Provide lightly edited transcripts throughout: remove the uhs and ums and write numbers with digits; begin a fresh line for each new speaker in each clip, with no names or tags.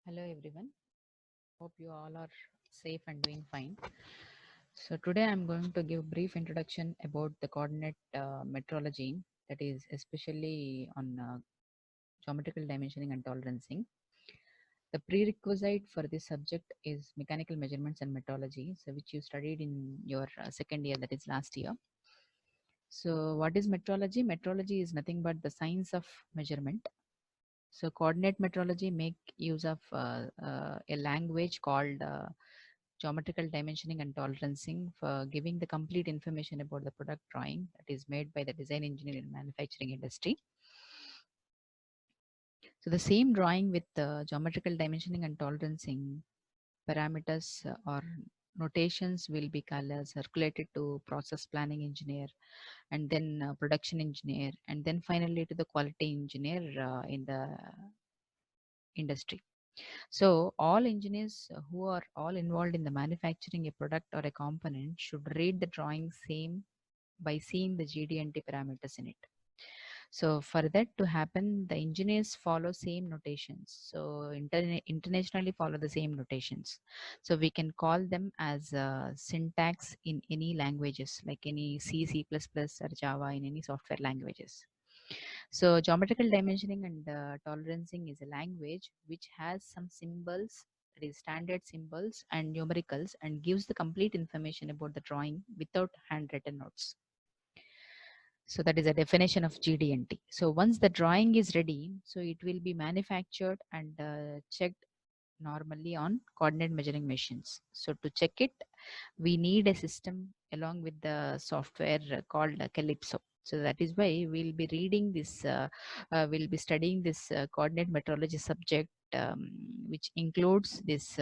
Hello everyone. Hope you all are safe and doing fine. So today I'm going to give brief introduction about the coordinate metrology, that is especially on geometrical dimensioning and tolerancing. The prerequisite for this subject is mechanical measurements and metrology, so which you studied in your second year, that is last year. So what is metrology? Metrology is nothing but the science of measurement. So coordinate metrology make use of a language called geometrical dimensioning and tolerancing for giving the complete information about the product drawing that is made by the design engineer in manufacturing industry. So the same drawing with geometrical dimensioning and tolerancing parameters or notations will be circulated to process planning engineer, and then production engineer, and then finally to the quality engineer in the industry. So all engineers who are all involved in the manufacturing a product or a component should read the drawing same by seeing the GD&T parameters in it. So for that to happen, the engineers follow same notations. So internationally follow the same notations. So we can call them as syntax in any languages, like any C, C++ or Java, in any software languages. So geometrical dimensioning and tolerancing is a language which has some symbols, that is standard symbols and numericals, and gives the complete information about the drawing without handwritten notes. So that is a definition of GD&T. So once the drawing is ready, so it will be manufactured and checked normally on coordinate measuring machines. So to check it, we need a system along with the software called Calypso. So that is why we'll be reading this, we'll be studying this coordinate metrology subject, which includes this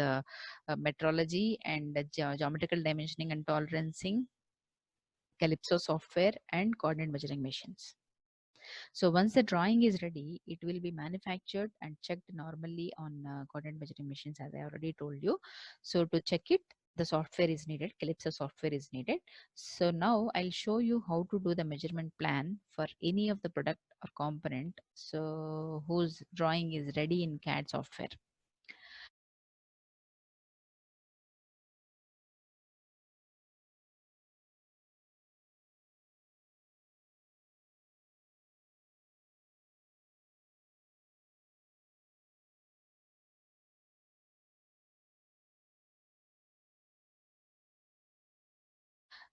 metrology and geometrical dimensioning and tolerancing, Calypso software, and coordinate measuring machines. So once the drawing is ready, it will be manufactured and checked normally on coordinate measuring machines, as I already told you. So to check it, the software is needed, Calypso software is needed. So now I'll show you how to do the measurement plan for any of the product or component, so whose drawing is ready in CAD software.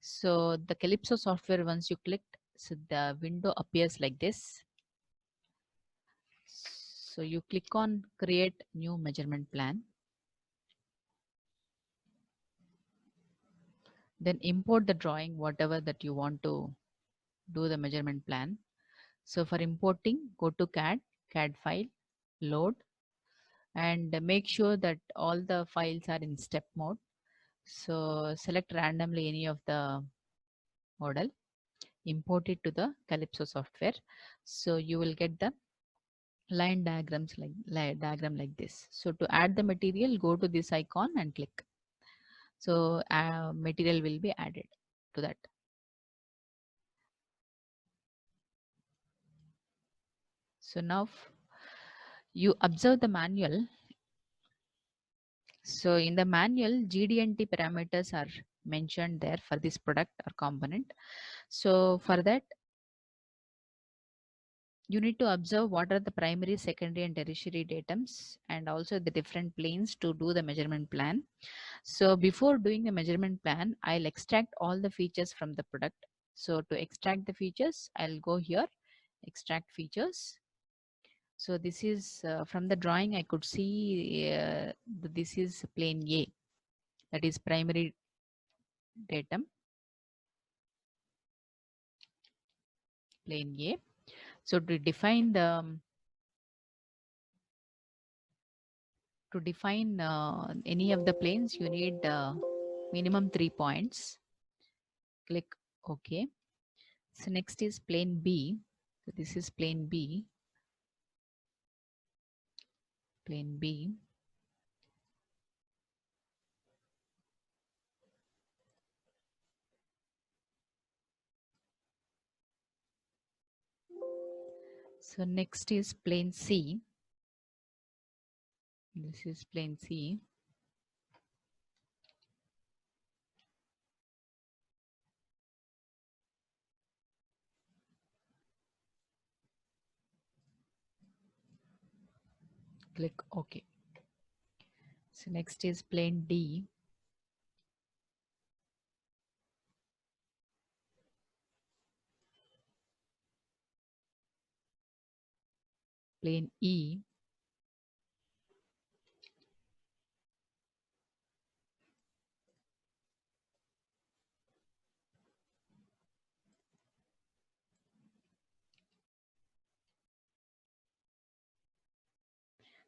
So the Calypso software, once you click, so the window appears like this. So you click on create new measurement plan. Then import the drawing, whatever that you want to do the measurement plan. So for importing, go to CAD file, load, and make sure that all the files are in step mode. So select randomly any of the model, import it to the Calypso software. So you will get the line diagrams diagram like this. So to add the material, go to this icon and click. So material will be added to that. So now you observe the manual. So in the manual, GD&T parameters are mentioned there for this product or component. So for that, you need to observe what are the primary, secondary, and tertiary datums, and also the different planes to do the measurement plan. So before doing the measurement plan, I'll extract all the features from the product. So to extract the features, I'll go here, extract features. So this is from the drawing, I could see this is plane A, that is primary datum, plane A. So to define any of the planes, you need minimum 3 points. Click OK. So next is plane B. So this is plane B. Plane B. So next is plane C. This is plane C. Click OK. So next is plane D. Plane E.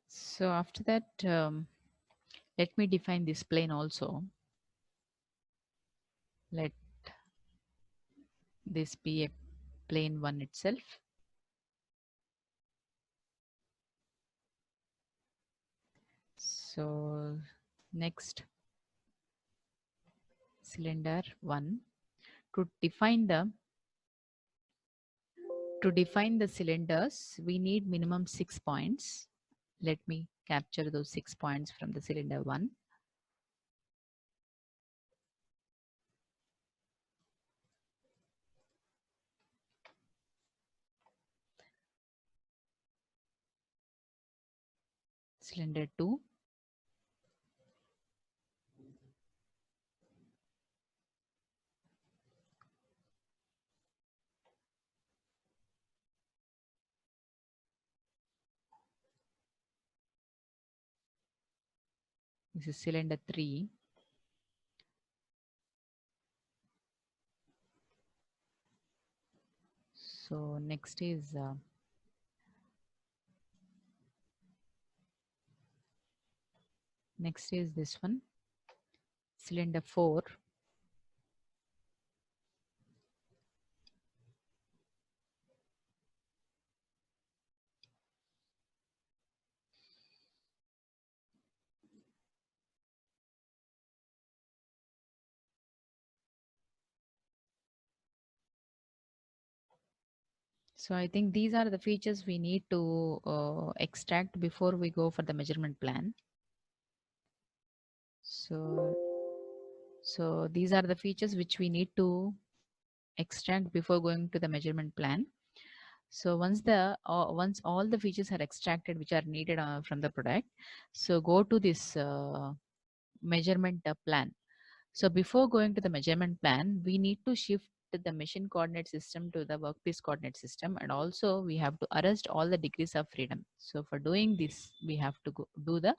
So after that, let me define this plane also. Let this be a plane 1 itself. So next, cylinder 1. To define the cylinders, we need minimum 6 points. Let me capture those 6 points from the cylinder 1. Cylinder 2. This is cylinder 3. So next is this one, cylinder 4. So I think these are the features we need to extract before we go for the measurement plan. So these are the features which we need to extract before going to the measurement plan. So once all the features are extracted which are needed from the product, so go to this measurement plan. So before going to the measurement plan, we need to shift the machine coordinate system to the workpiece coordinate system, and also we have to arrest all the degrees of freedom. So for doing this, we have to do the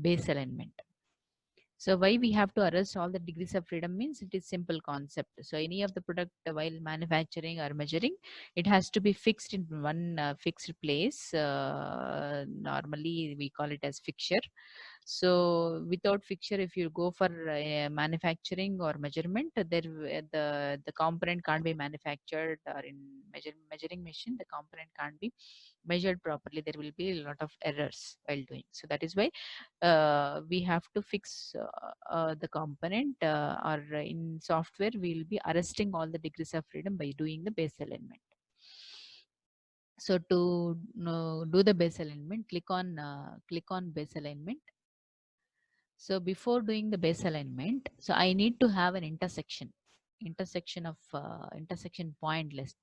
base alignment. So why we have to arrest all the degrees of freedom means it is simple concept. So any of the product while manufacturing or measuring, it has to be fixed in one fixed place. Normally we call it as fixture. So without fixture, if you go for manufacturing or measurement, the component can't be manufactured, or in measuring machine, the component can't be measured properly. There will be a lot of errors while doing. So that is why we have to fix the component, or in software we will be arresting all the degrees of freedom by doing the base alignment. So to do the base alignment, click on base alignment. So before doing the base alignment, so I need to have an intersection of intersection point list.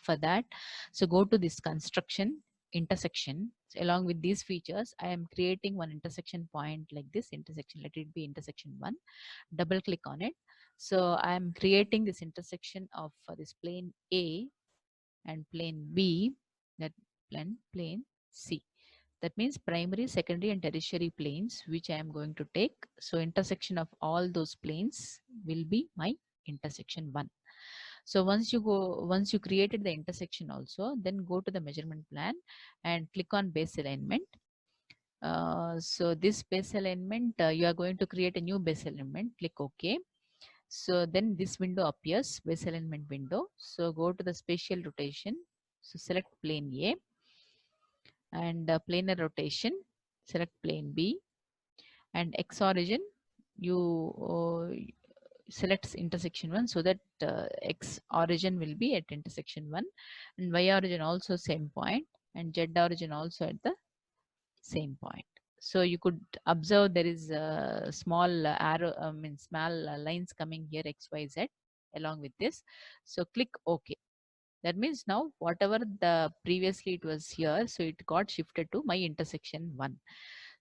For that, so go to this construction intersection. So along with these features, I am creating one intersection point like this intersection. Let it be intersection 1. Double click on it. So I am creating this intersection of this plane A and plane B, that plane C. That means primary, secondary, and tertiary planes, which I am going to take. So intersection of all those planes will be my intersection 1. So once you created the intersection also, then go to the measurement plan and click on base alignment. So this base alignment, you are going to create a new base alignment. Click OK. So then this window appears, base alignment window. So go to the spatial rotation. So select plane A, and planar rotation, select plane B, and X origin, you select intersection 1, so that X origin will be at intersection 1, and Y origin also same point, and Z origin also at the same point. So you could observe there is a small arrow, small lines coming here, X, Y, Z along with this. So click OK. That means now whatever the previously it was here, so it got shifted to my intersection 1.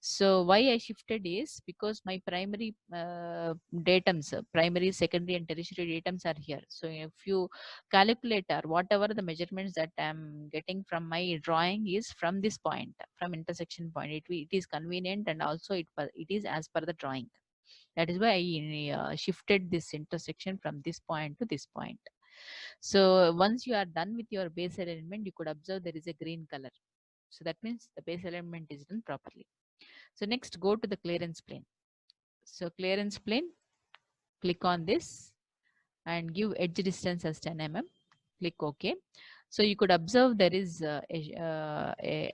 So why I shifted is because my primary datums, primary, secondary and tertiary datums are here. So if you calculate or whatever the measurements that I'm getting from my drawing is from this point, from intersection point, it is convenient, and also it is as per the drawing. That is why I shifted this intersection from this point to this point. So once you are done with your base alignment, you could observe there is a green color. So that means the base alignment is done properly. So next, go to the clearance plane. So clearance plane, click on this and give edge distance as 10 mm. Click OK. So you could observe there is a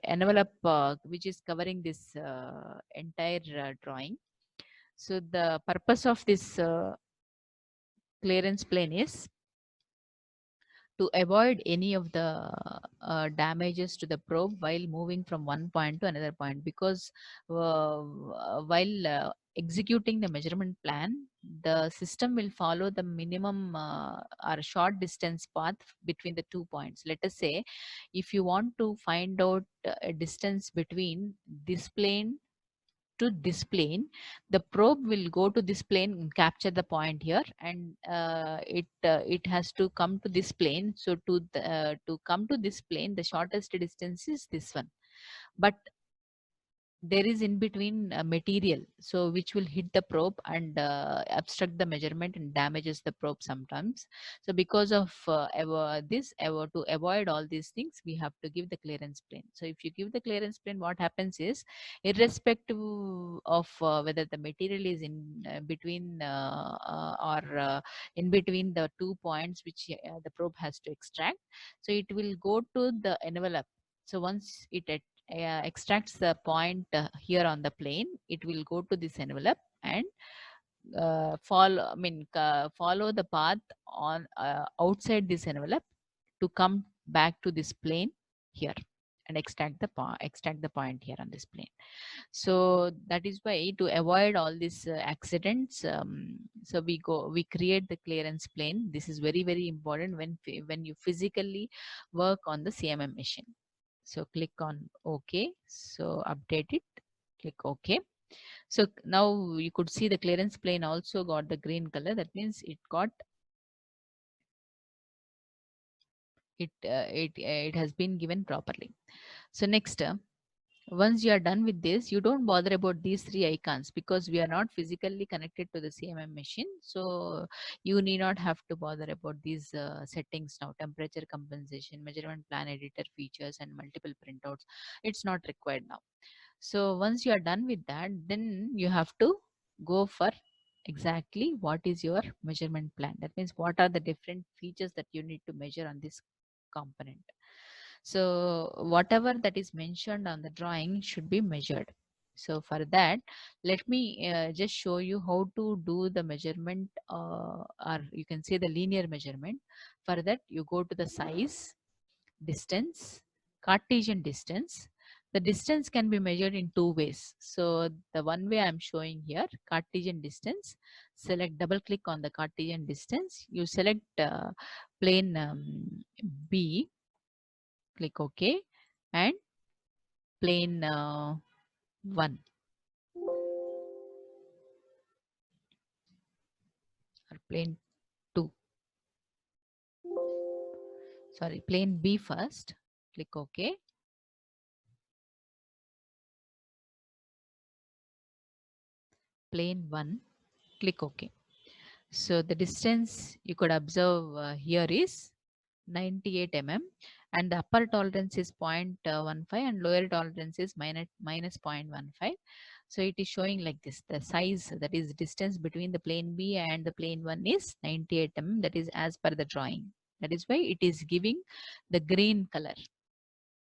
envelope which is covering this entire drawing. So the purpose of this clearance plane is to avoid any of the damages to the probe while moving from one point to another point, because while executing the measurement plan, the system will follow the minimum or short distance path between the 2 points. Let us say if you want to find out a distance between this plane to this plane, the probe will go to this plane and capture the point here, and it has to come to this plane. So to come to this plane, the shortest distance is this one, but there is in between material, so which will hit the probe and obstruct the measurement and damages the probe sometimes. So because of to avoid all these things, we have to give the clearance plane. So if you give the clearance plane, what happens is, irrespective of whether the material is in between or in between the 2 points which the probe has to extract, so it will go to the envelope. So once it extracts the point here on the plane, it will go to this envelope and follow the path on outside this envelope to come back to this plane here and extract the point here on this plane. So that is why, to avoid all these accidents, so we create the clearance plane. This is very, very important when you physically work on the CMM machine. So click on OK. So update it, click OK. So now you could see the clearance plane also got the green color. That means it has been given properly. So next, once you are done with this, you don't bother about these three icons because we are not physically connected to the CMM machine. So you need not have to bother about these settings now: temperature compensation, measurement plan editor features, and multiple printouts. It's not required now. So once you are done with that, then you have to go for exactly what is your measurement plan. That means what are the different features that you need to measure on this component. So whatever that is mentioned on the drawing should be measured. So for that, let me just show you how to do the measurement, or you can say the linear measurement. For that, you go to the size, distance, Cartesian distance. The distance can be measured in two ways. So the one way I'm showing here, Cartesian distance, select, double click on the Cartesian distance. You select plane B, click OK, and plane 1 or plane 2. Sorry, plane B first, click OK. Plane 1, click OK. So the distance you could observe here is 98 mm, and the upper tolerance is 0.15 and lower tolerance is minus 0.15. So it is showing like this. The size, that is distance between the plane B and the plane 1, is 98 mm. That is as per the drawing. That is why it is giving the green color.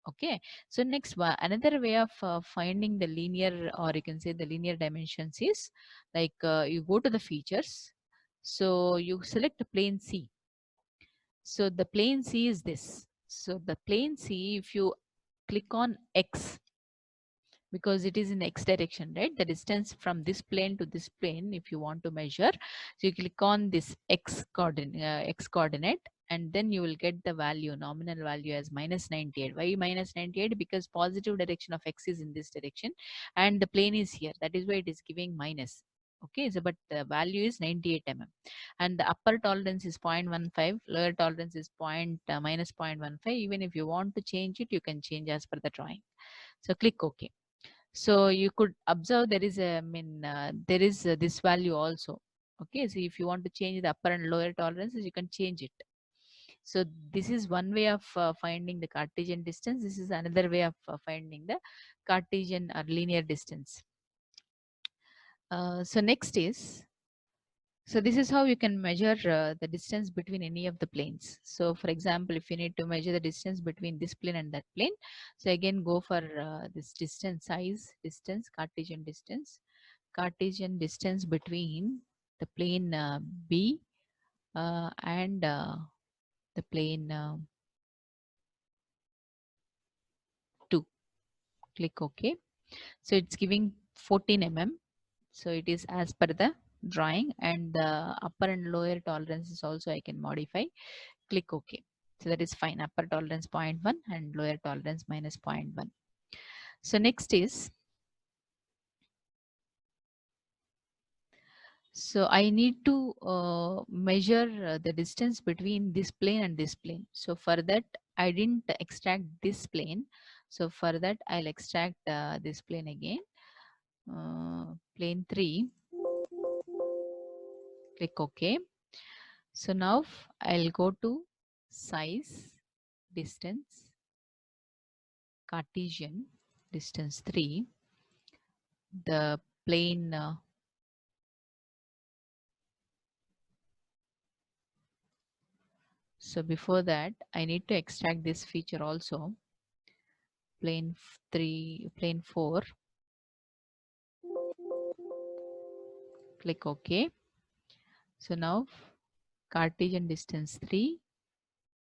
Okay. So next, another way of finding the linear, or you can say the linear dimensions, is like you go to the features. So you select the plane C. So the plane C is this. So the plane C, if you click on X, because it is in x direction, right? The distance from this plane to this plane, if you want to measure, so you click on this x coordinate, and then you will get the value, nominal value, as minus 98. Why minus 98? Because positive direction of x is in this direction and the plane is here. That is why it is giving minus. Okay, so but the value is 98 mm, and the upper tolerance is 0.15, lower tolerance is minus 0.15. Even if you want to change it, you can change as per the drawing. So click OK. So you could observe there is a, there is this value also. Okay, so if you want to change the upper and lower tolerances, you can change it. So this is one way of finding the Cartesian distance. This is another way of finding the Cartesian or linear distance. So next is, so this is how you can measure the distance between any of the planes. So for example, if you need to measure the distance between this plane and that plane, so again go for this distance, distance, Cartesian distance between the plane B and the plane 2. Click OK. So it's giving 14 mm. So it is as per the drawing, and the upper and lower tolerances also I can modify. Click OK. So that is fine. Upper tolerance 0.1 and lower tolerance minus 0.1. So next is, so I need to measure the distance between this plane and this plane. So for that, I didn't extract this plane. So for that, I'll extract this plane again. Plane 3. Click OK. So now I'll go to size, distance, Cartesian, distance 3, the plane so before that, I need to extract this feature also. Plane 3, plane 4. Click OK. So now Cartesian distance 3,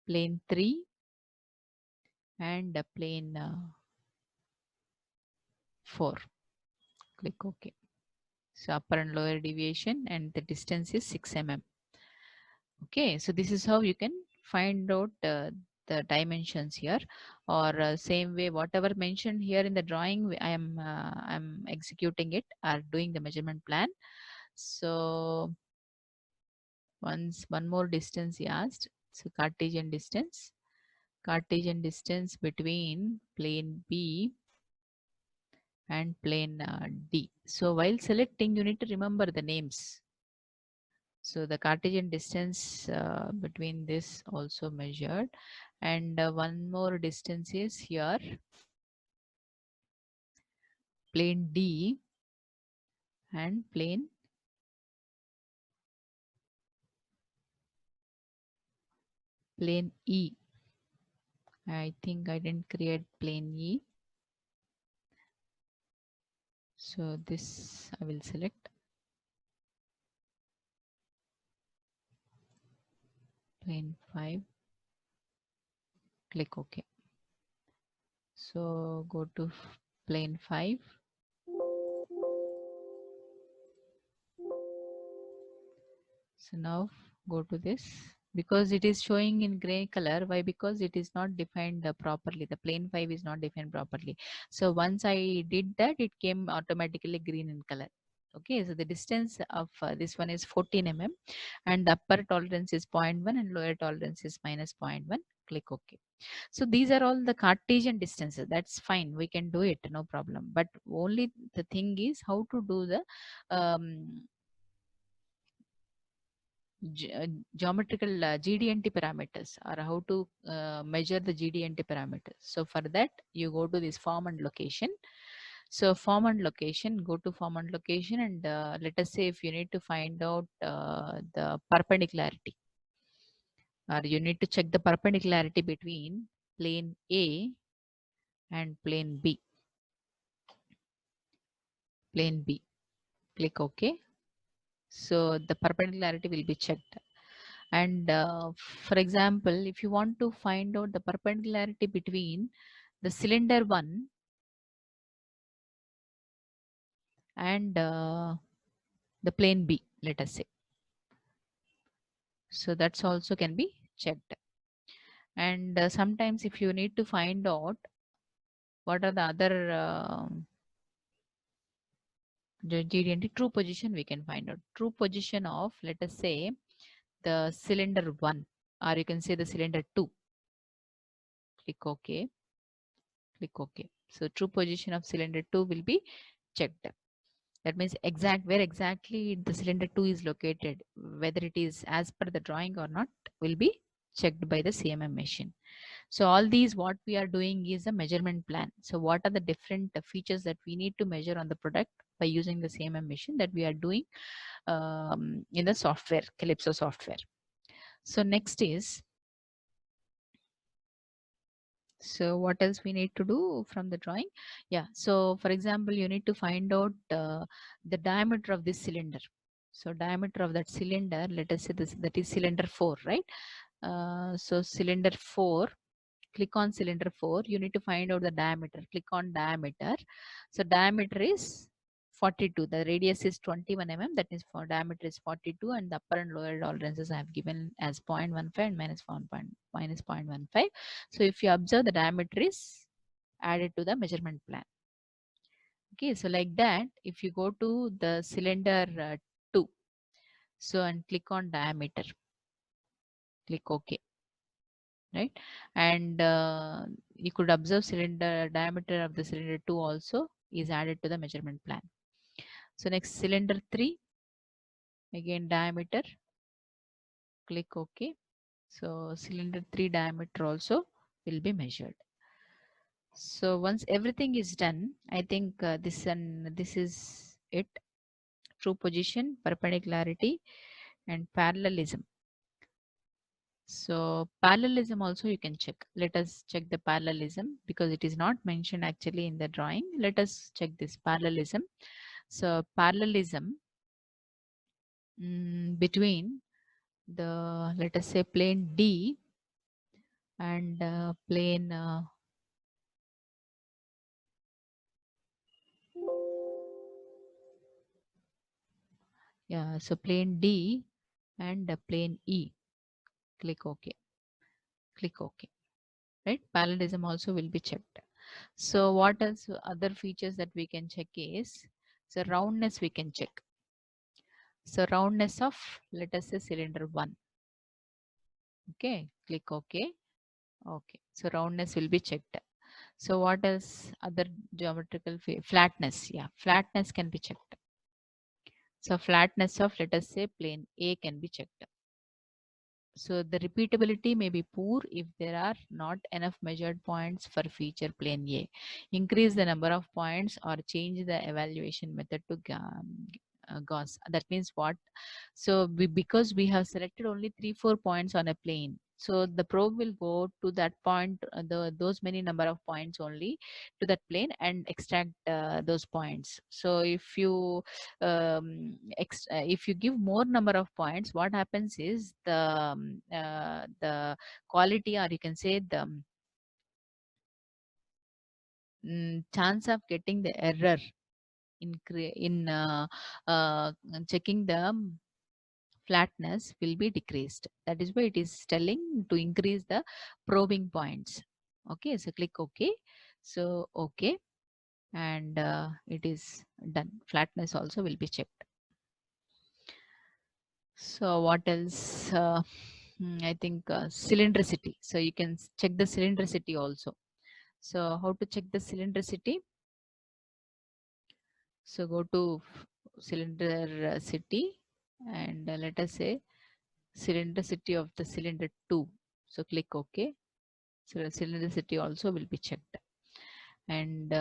plane 3, and plane 4. Click OK. So upper and lower deviation, and the distance is 6 mm. Okay, so this is how you can find out the dimensions here, or same way whatever mentioned here in the drawing, I'm executing it or doing the measurement plan. So one more distance he asked. So Cartesian distance between plane B and plane D. So while selecting, you need to remember the names. So the Cartesian distance between this also measured, and one more distance is here, plane D and plane E. I think I didn't create plane E. So this I will select plane 5. Click OK. So go to plane 5. So now go to this, because it is showing in gray color. Why? Because it is not defined properly. The plane 5 is not defined properly. So once I did that, it came automatically green in color. Okay, so the distance of this one is 14 mm, and the upper tolerance is 0.1 and lower tolerance is minus 0.1. Click OK. So these are all the Cartesian distances. That's fine. We can do it, no problem. But only the thing is how to do the geometrical GD&T parameters, or how to measure the GD&T parameters. So for that, you go to this form and location. So form and location, go to form and location, and let us say if you need to find out the perpendicularity, or you need to check the perpendicularity between plane A and plane B. Plane B. Click OK. So the perpendicularity will be checked. And for example, if you want to find out the perpendicularity between the cylinder 1 and the plane B, let us say. So that's also can be checked. And sometimes if you need to find out what are the other GD&T true position, we can find out true position of, let us say, the cylinder 1, or you can say the cylinder 2. Click OK. Click OK. So true position of cylinder 2 will be checked. That means where exactly the cylinder 2 is located, whether it is as per the drawing or not, will be checked by the CMM machine. So all these what we are doing is a measurement plan. So what are the different features that we need to measure on the product by using the CMM machine that we are doing in the software, Calypso software. So next is, so what else we need to do from the drawing? Yeah. So for example, you need to find out the diameter of this cylinder. So diameter of that cylinder, let us say this, that is cylinder 4, right? So cylinder 4, click on cylinder 4, you need to find out the diameter. Click on diameter. So diameter is 42. The radius is 21 mm. That is for diameter is 42, and the upper and lower tolerances I have given as 0.15 and minus 0.15. So if you observe, the diameter is added to the measurement plan. Okay, so like that, if you go to the cylinder 2, so and click on diameter, click OK, right? And you could observe cylinder diameter of the cylinder 2 also is added to the measurement plan. So next, cylinder 3, again diameter, click OK. So cylinder 3 diameter also will be measured. So once everything is done, I think this is it. True position, perpendicularity, and parallelism. So parallelism also you can check. Let us check the parallelism because it is not mentioned actually in the drawing. Let us check this parallelism. So parallelism between the, let us say, plane D and plane yeah, so plane D and plane E. Click OK. Click OK. Right? Parallelism also will be checked. So what else other features that we can check is, so roundness we can check. So roundness of, let us say, cylinder 1. Okay, click OK. Okay, so roundness will be checked. So what else? Other geometrical flatness. Yeah, flatness can be checked. So flatness of, let us say, plane A can be checked. So the repeatability may be poor if there are not enough measured points for feature plane A. Increase the number of points or change the evaluation method to Gauss. That means what? So because we have selected only 3-4 points on a plane, so the probe will go to that point, those many number of points only to that plane and extract those points. So if you give more number of points, what happens is the quality, or you can say the chance of getting the error in checking the flatness will be decreased. That is why it is telling to increase the probing points. Okay, so click OK. So OK, and it is done. Flatness also will be checked. So what else? I think cylindricity. So you can check the cylindricity also. So how to check the cylindricity? So go to cylinder city, and let us say cylindricity of the cylinder 2. So click OK. So cylindricity also will be checked. And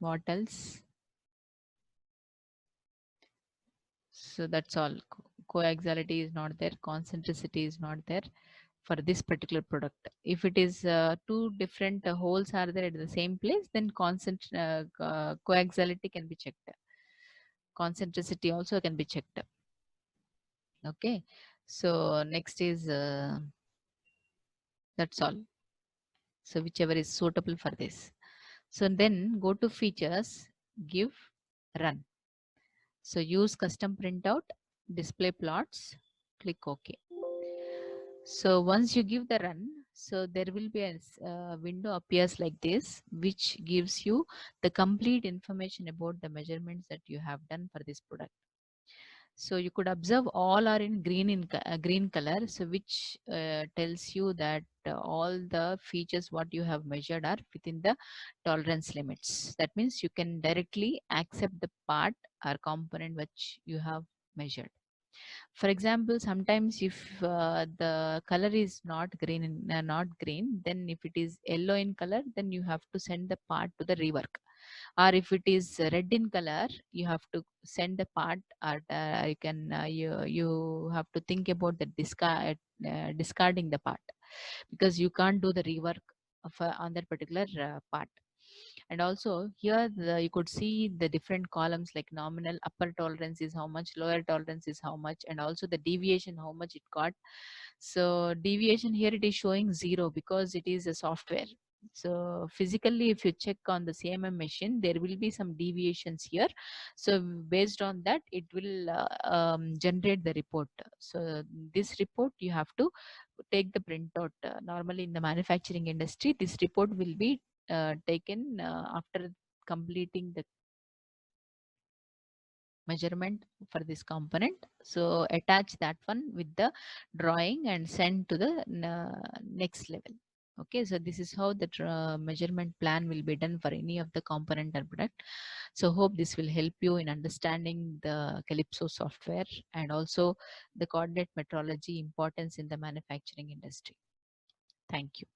what else? So that's all. Coaxiality is not there. Concentricity is not there for this particular product. If it is two different holes are there at the same place, then coaxiality can be checked. Concentricity also can be checked. Okay. So next is that's all. So whichever is suitable for this. So then go to features, give, run. So use custom printout, display plots, click OK. So once you give the run, so there will be a window appears like this, which gives you the complete information about the measurements that you have done for this product. So you could observe all are in green color, so which tells you that all the features what you have measured are within the tolerance limits. That means you can directly accept the part or component which you have measured. For example, sometimes if the color is not green, then if it is yellow in color, then you have to send the part to the rework. Or if it is red in color, you have to send the part, or you have to think about the discarding the part, because you can't do the rework of, on that particular part. And also here you could see the different columns like nominal upper tolerance is how much, lower tolerance is how much, and also the deviation how much it got. So deviation here it is showing 0 because it is a software. So physically if you check on the CMM machine, there will be some deviations here. So based on that it will generate the report. So this report you have to take the printout. Normally in the manufacturing industry, this report will be taken after completing the measurement for this component. So attach that one with the drawing and send to the next level. Okay, so this is how the measurement plan will be done for any of the component or product. So hope this will help you in understanding the Calypso software and also the coordinate metrology importance in the manufacturing industry. Thank you.